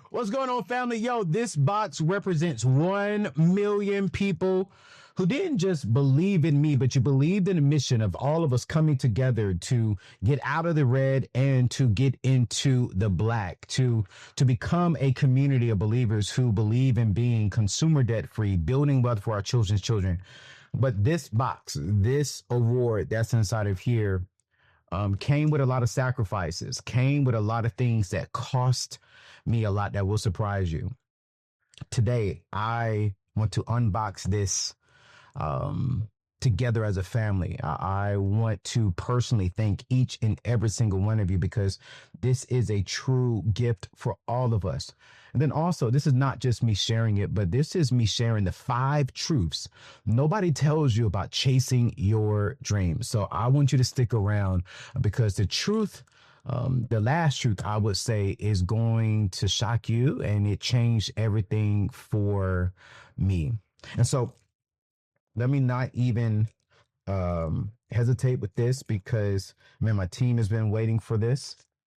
What's going on, family? Yo, this box represents 1 million people who didn't just believe in me, but you believed in the mission of all of us coming together to get out of the red and to get into the black, to become a community of believers who believe in being consumer debt free, building wealth for our children's children. But this box, this award that's inside of here, came with a lot of sacrifices, came with a lot of things that cost me a lot that will surprise you. Today, I want to unbox this um, together as a family. I want to personally thank each and every single one of you because this is a true gift for all of us. And then also, this is not just me sharing it, but this is me sharing the 5 truths nobody tells you about chasing your dreams. So I want you to stick around because the truth, the last truth I would say is going to shock you, and it changed everything for me. And so let me not even hesitate with this because, man, my team has been waiting for this.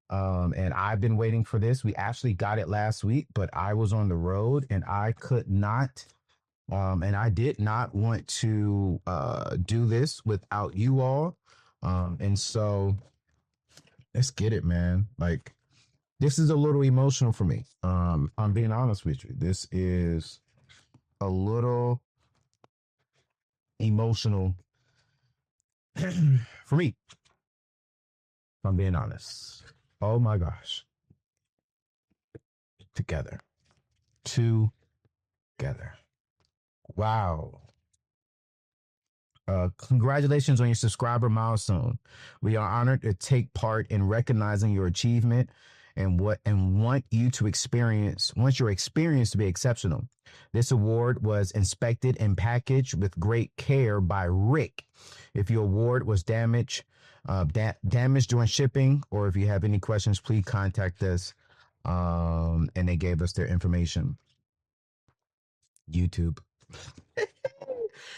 And I've been waiting for this. We actually got it last week, but I was on the road and I could not, and I did not want to do this without you all. And so let's get it, man. Like, this is a little emotional for me. I'm being honest with you. This is a little emotional for me, if I'm being honest. Oh my gosh. Together. Together. Wow. Congratulations on your subscriber milestone. We are honored to take part in recognizing your achievement and want you to want your experience to be exceptional. This award was inspected and packaged with great care by Rick. If your award was damaged during shipping, or if you have any questions, please contact us. And they gave us their information. YouTube.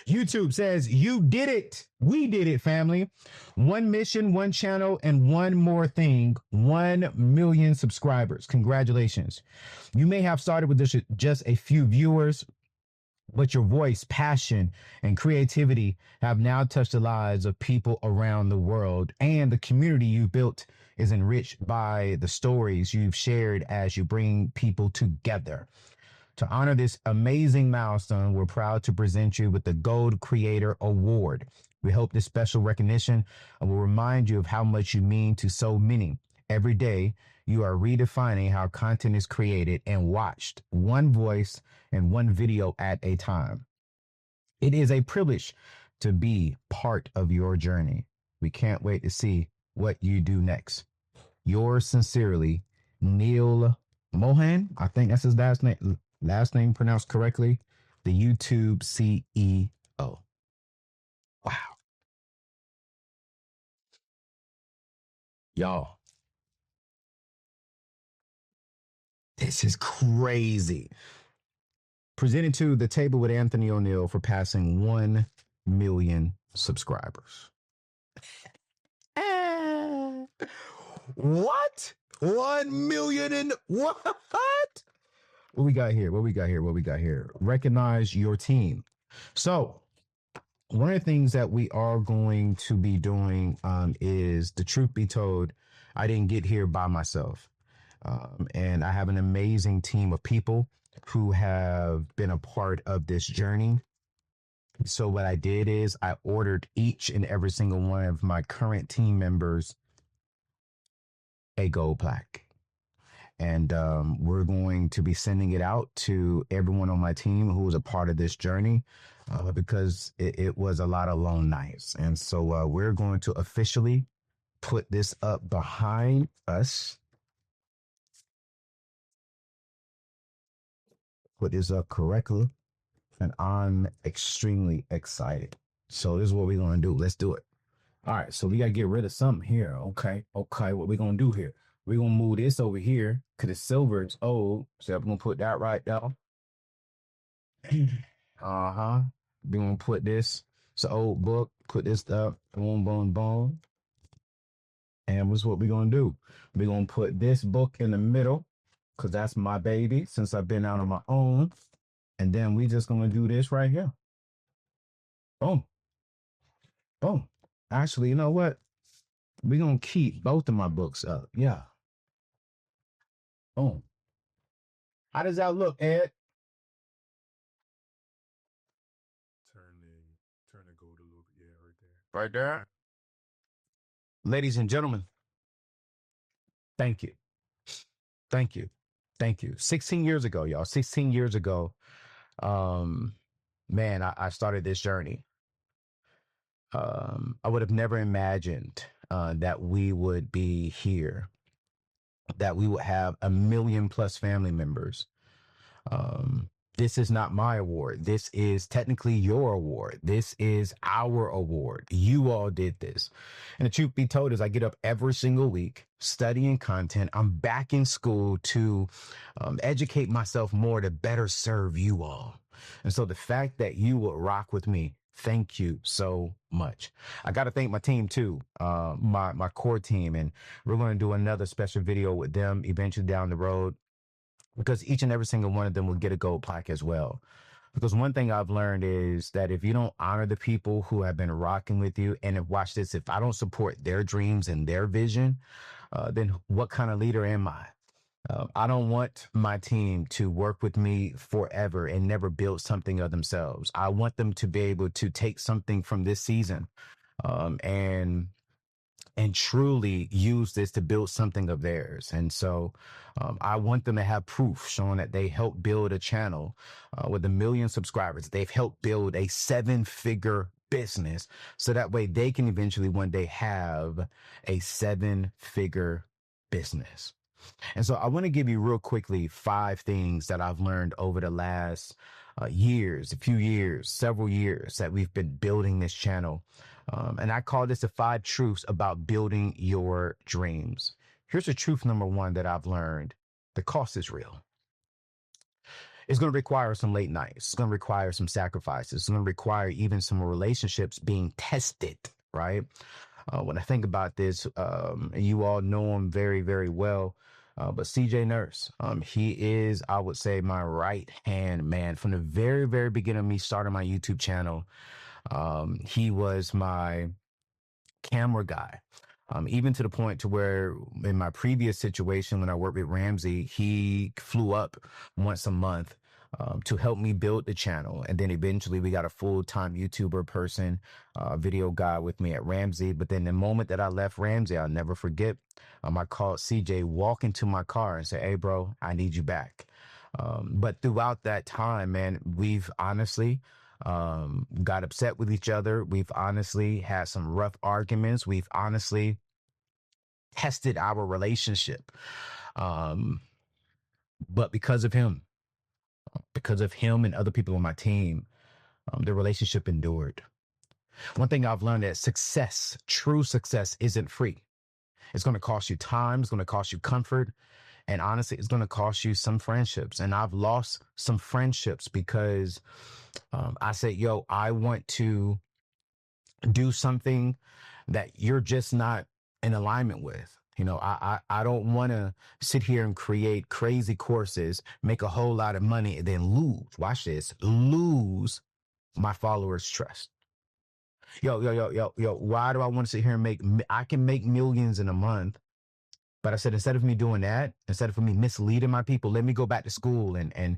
YouTube says, you did it. We did it, family. One mission, one channel, and one more thing. 1 million subscribers. Congratulations. You may have started with just a few viewers, but your voice, passion, and creativity have now touched the lives of people around the world. And the community you built is enriched by the stories you've shared as you bring people together. To honor this amazing milestone, we're proud to present you with the Gold Creator Award. We hope this special recognition will remind you of how much you mean to so many. Every day, you are redefining how content is created and watched, one voice and one video at a time. It is a privilege to be part of your journey. We can't wait to see what you do next. Yours sincerely, Neil Mohan. I think that's his last name pronounced correctly, the YouTube CEO. Wow. Y'all, this is crazy. Presented to the table with Anthony O'Neill for passing 1 million subscribers. What? 1 million and what? What we got here? What we got here? What we got here? Recognize your team. So, one of the things that we are going to be doing is, the truth be told, I didn't get here by myself. And I have an amazing team of people who have been a part of this journey. So what I did is I ordered each and every single one of my current team members a gold plaque. And we're going to be sending it out to everyone on my team who was a part of this journey because it was a lot of long nights. And so we're going to officially put this up behind us. Put this up correctly. And I'm extremely excited. So this is what we're going to do. Let's do it. All right. So we got to get rid of something here. Okay. Okay. What we going to do here? We're going to move this over here because the silver is old. So I'm going to put that right down. Uh-huh. We're going to put this. It's an old book. Put this up. Boom, boom, boom. And what's what we're gonna do? We're gonna put this book in the middle, because that's my baby since I've been out on my own. And then we just gonna do this right here. Boom, boom. Actually, you know what? We're gonna keep both of my books up. Yeah. Boom. How does that look, Ed? Turn the gold a little bit. Yeah, right there. Right there. Ladies and gentlemen, thank you. Thank you. Thank you. 16 years ago, y'all. 16 years ago, um, man, I started this journey. I would have never imagined that we would be here, that we would have a million plus family members. Um, this is not my award. This is technically your award. This is our award. You all did this. And the truth be told is I get up every single week studying content. I'm back in school to educate myself more to better serve you all. And so the fact that you will rock with me, thank you so much. I got to thank my team too, my core team. And we're going to do another special video with them eventually down the road, because each and every single one of them will get a gold plaque as well. Because one thing I've learned is that if you don't honor the people who have been rocking with you, and if, watch this, if I don't support their dreams and their vision, then what kind of leader am I? I don't want my team to work with me forever and never build something of themselves. I want them to be able to take something from this season, um, and and truly use this to build something of theirs. And so I want them to have proof showing that they helped build a channel with 1 million subscribers. They've helped build a 7-figure business, so that way they can eventually one day have a 7-figure business. And so I want to give you real quickly 5 things that I've learned over the last years, a few years, several years that we've been building this channel. And I call this the 5 truths about building your dreams. Here's the truth number 1 that I've learned. The cost is real. It's going to require some late nights. It's going to require some sacrifices. It's going to require even some relationships being tested, right? When I think about this, you all know him very, very well. But CJ Nurse, he is, I would say, my right hand man from the very, very beginning of me starting my YouTube channel. He was my camera guy. Even to the point to where in my previous situation, when I worked with Ramsey, he flew up once a month to help me build the channel. And then eventually we got a full-time YouTuber person, video guy with me at Ramsey. But then the moment that I left Ramsey, I'll never forget, I called CJ, walk into my car and say, "Hey bro, I need you back." But throughout that time, man, we've honestly got upset with each other. We've honestly had some rough arguments. We've honestly tested our relationship. Um, but because of him and other people on my team, the relationship endured. One thing I've learned is success, true success, isn't free. It's going to cost you time. It's going to cost you comfort. And honestly, it's going to cost you some friendships. And I've lost some friendships because I said, yo, I want to do something that you're just not in alignment with. You know, I don't want to sit here and create crazy courses, make a whole lot of money, and then watch this, lose my followers' trust. Yo, why do I want to sit here and I can make millions in a month. But I said, instead of me doing that, instead of me misleading my people, let me go back to school and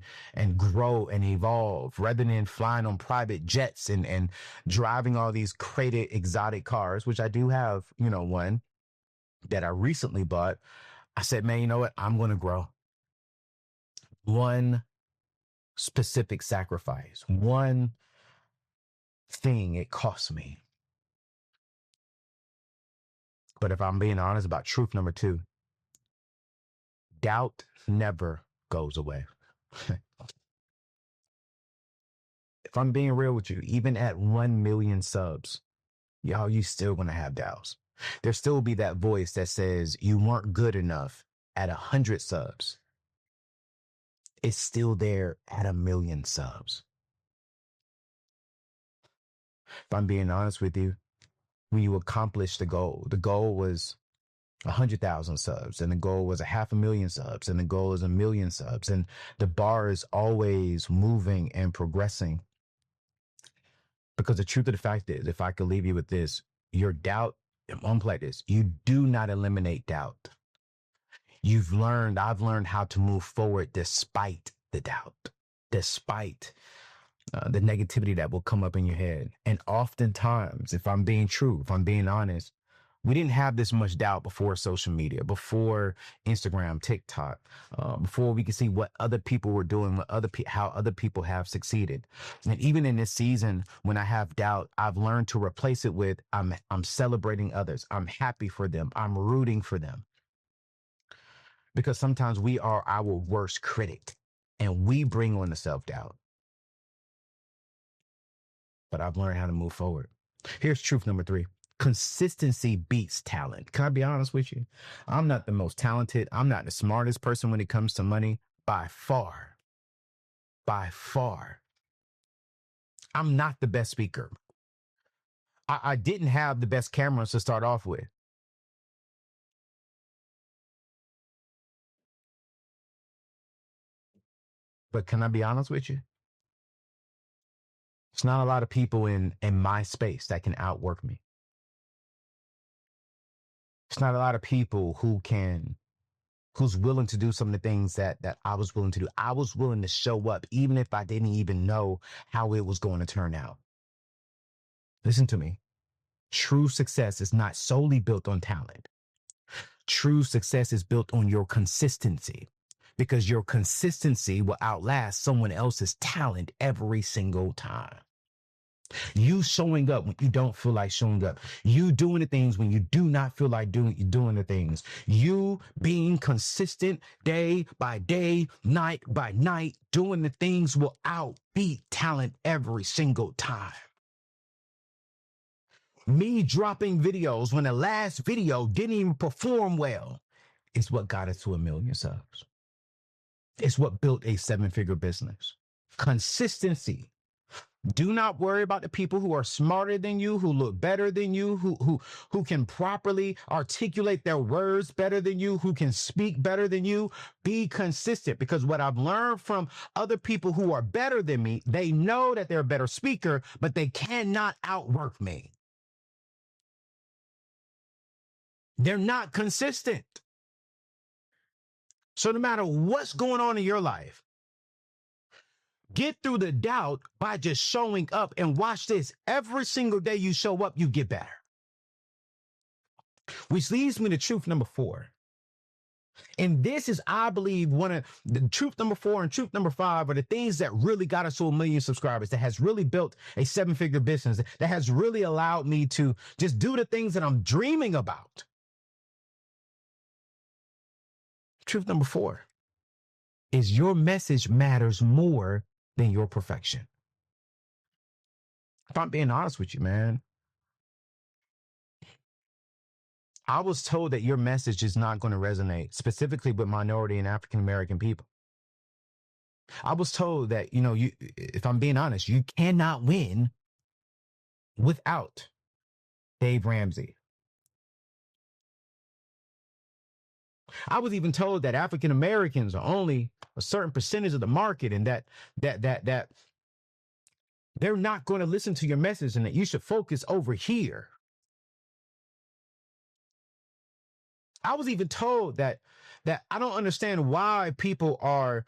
grow and evolve, rather than flying on private jets and driving all these crazy exotic cars, which I do have, one that I recently bought. I said, man, you know what? I'm going to grow. One specific sacrifice, one thing it cost me. But if I'm being honest about truth number 2, doubt never goes away. If I'm being real with you, even at 1 million subs, y'all, you still gonna have doubts. There still be that voice that says you weren't good enough at 100 subs. It's still there at 1 million subs. If I'm being honest with you, when you accomplish the goal was 100,000 subs, and the goal was a 500,000 subs, and the goal is 1,000,000 subs, and the bar is always moving and progressing. Because the truth of the fact is, if I could leave you with this, your doubt, I'm like this, you do not eliminate doubt. I've learned how to move forward despite the doubt, despite the negativity that will come up in your head. And oftentimes, if I'm being true, if I'm being honest, we didn't have this much doubt before social media, before Instagram, TikTok, before we could see what other people were doing, how other people have succeeded. And even in this season, when I have doubt, I've learned to replace it with I'm celebrating others. I'm happy for them. I'm rooting for them. Because sometimes we are our worst critic and we bring on the self-doubt. But I've learned how to move forward. Here's truth number 3. Consistency beats talent. Can I be honest with you? I'm not the most talented. I'm not the smartest person when it comes to money by far. By far. I'm not the best speaker. I didn't have the best cameras to start off with. But can I be honest with you? It's not a lot of people in my space that can outwork me. It's not a lot of people who's willing to do some of the things that I was willing to do. I was willing to show up even if I didn't even know how it was going to turn out. Listen to me. True success is not solely built on talent. True success is built on your consistency, because your consistency will outlast someone else's talent every single time. You showing up when you don't feel like showing up. You doing the things when you do not feel like doing the things. You being consistent day by day, night by night, doing the things will outbeat talent every single time. Me dropping videos when the last video didn't even perform well is what got us to 1,000,000 subs. It's what built a 7-figure business. Consistency. Do not worry about the people who are smarter than you, who look better than you, who can properly articulate their words better than you, who can speak better than you. Be consistent, because what I've learned from other people who are better than me, they know that they're a better speaker, but they cannot outwork me. They're not consistent. So no matter what's going on in your life, get through the doubt by just showing up, and watch this. Every single day you show up, you get better. Which leads me to truth number 4. And this is, I believe, one of the truth number 4 and truth number 5 are the things that really got us to 1,000,000 subscribers, that has really built a 7-figure business, that has really allowed me to just do the things that I'm dreaming about. Truth number 4 is your message matters more than your perfection. If I'm being honest with you, man, I was told that your message is not going to resonate, specifically with minority and African American people. I was told that, if I'm being honest, you cannot win without Dave Ramsey. I was even told that African Americans are only a certain percentage of the market, and that they're not going to listen to your message, and that you should focus over here. I was even told that I don't understand why people are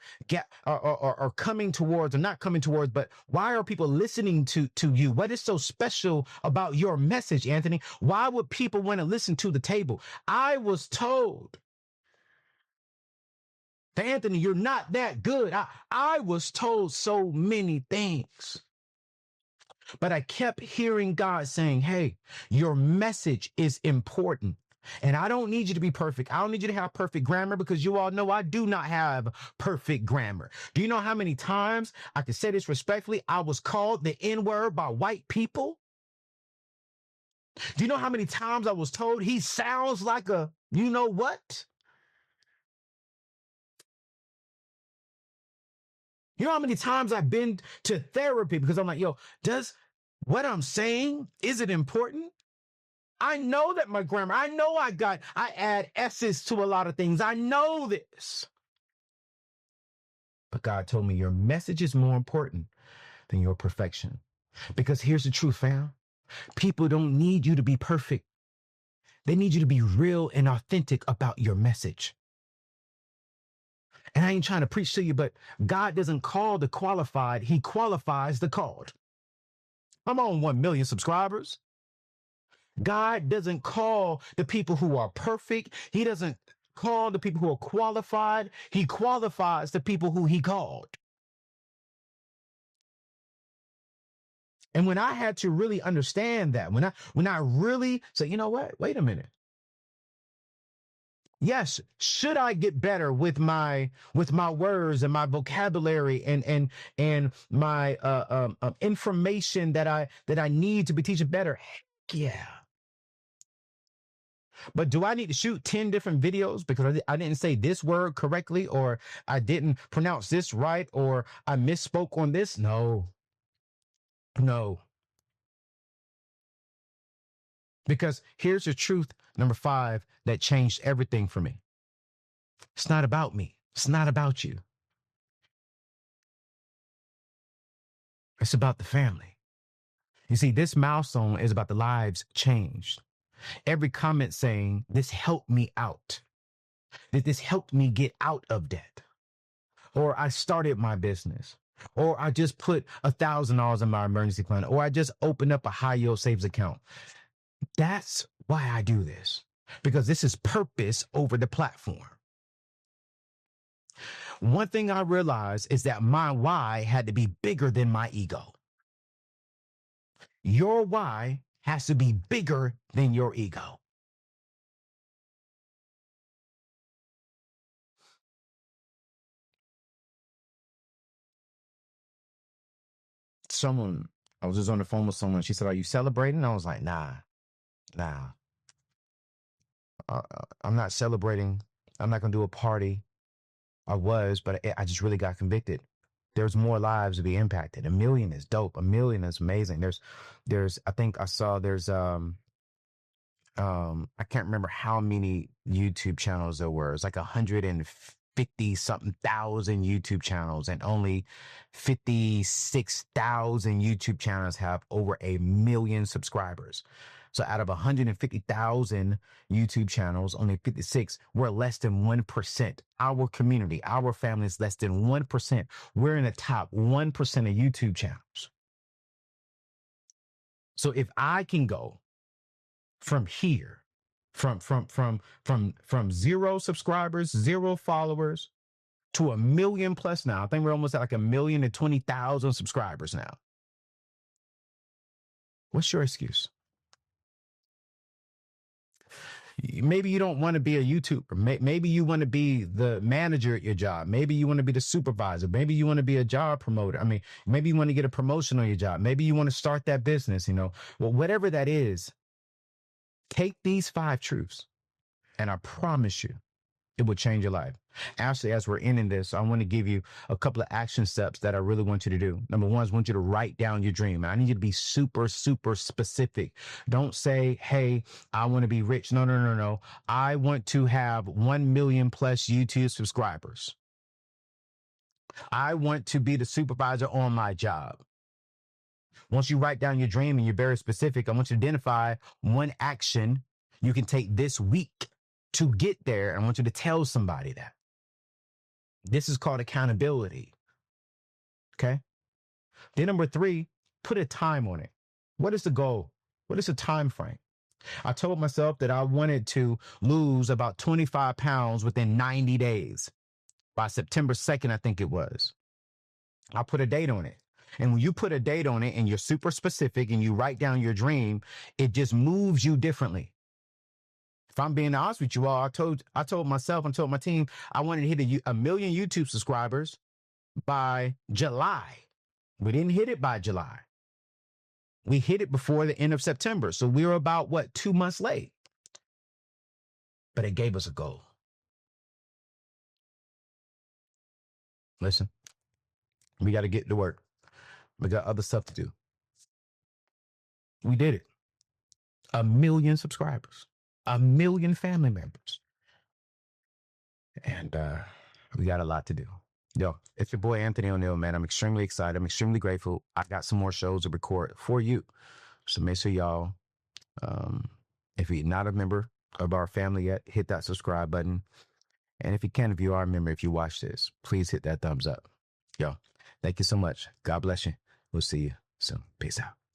coming towards, or not coming towards, but why are people listening to you? What is so special about your message, Anthony? Why would people want to listen to the table? I was told, Anthony, you're not that good. I was told so many things. But I kept hearing God saying, hey, your message is important. And I don't need you to be perfect. I don't need you to have perfect grammar, because you all know I do not have perfect grammar. Do you know how many times, I can say this respectfully, I was called the N-word by white people? Do you know how many times I was told he sounds like a you know what? You know how many times I've been to therapy because I'm like, yo, does what I'm saying, is it important? I know that my grammar, I add S's to a lot of things. I know this. But God told me your message is more important than your perfection. Because here's the truth, fam. People don't need you to be perfect. They need you to be real and authentic about your message. And I ain't trying to preach to you, but God doesn't call the qualified, He qualifies the called. I'm on 1 million subscribers. God doesn't call the people who are perfect. He doesn't call the people who are qualified. He qualifies the people who He called. And when I had to really understand that, when I really say, you know what? Wait a minute. Yes, should I get better with my words and my vocabulary and my information that I need to be teaching better? Heck yeah. But do I need to shoot 10 different videos because I didn't say this word correctly, or I didn't pronounce this right, or I misspoke on this? No, no. Because here's the truth, number 5, that changed everything for me. It's not about me. It's not about you. It's about the family. You see, this milestone is about the lives changed. Every comment saying, this helped me out, that this helped me get out of debt, or I started my business, or I just put $1,000 in my emergency fund, or I just opened up a high yield savings account. That's why I do this, because this is purpose over the platform. One thing I realized is that my why had to be bigger than my ego. Your why has to be bigger than your ego. I was just on the phone with someone. She said, "Are you celebrating?" I was like, nah. I'm not celebrating. I'm not going to do a party. I was, but I just really got convicted. There's more lives to be impacted. 1 million is dope. 1 million is amazing. I think I saw I can't remember how many YouTube channels there were. It's like 150 something thousand YouTube channels, and only 56,000 YouTube channels have over 1 million subscribers. So out of 150,000 YouTube channels, only 56, we're less than 1%. Our community, our family is less than 1%. We're in the top 1% of YouTube channels. So if I can go from here, from 0 subscribers, 0 followers, to 1 million plus now. I think we're almost at like 1,020,000 subscribers now. What's your excuse? Maybe you don't want to be a YouTuber. Maybe you want to be the manager at your job. Maybe you want to be the supervisor. Maybe you want to be a job promoter. I mean, maybe you want to get a promotion on your job. Maybe you want to start that business, Well, whatever that is, take these 5 truths, and I promise you, it will change your life. Actually, as we're ending this, I want to give you a couple of action steps that I really want you to do. Number 1 is I want you to write down your dream. I need you to be super, super specific. Don't say, hey, I want to be rich. No. I want to have 1 million plus YouTube subscribers. I want to be the supervisor on my job. Once you write down your dream and you're very specific, I want you to identify one action you can take this week to get there. I want you to tell somebody that. This is called accountability. Okay. Then number 3, put a time on it. What is the goal? What is the time frame? I told myself that I wanted to lose about 25 pounds within 90 days. By September 2nd, I think it was. I put a date on it. And when you put a date on it and you're super specific and you write down your dream, it just moves you differently. If I'm being honest with you all, I told myself and told my team I wanted to hit a million YouTube subscribers by July. We didn't hit it by July. We hit it before the end of September. So we were about, 2 months late. But it gave us a goal. Listen, we got to get to work. We got other stuff to do. We did it. A million subscribers, a million family members. And we got a lot to do. Yo, it's your boy Anthony O'Neill, man. I'm extremely excited. I'm extremely grateful. I got some more shows to record for you. So make sure y'all, um, if you're not a member of our family yet, hit that subscribe button. And if you can, if you are a member, if you watch this, please hit that thumbs up. Yo, thank you so much. God bless you. We'll see you soon. Peace out.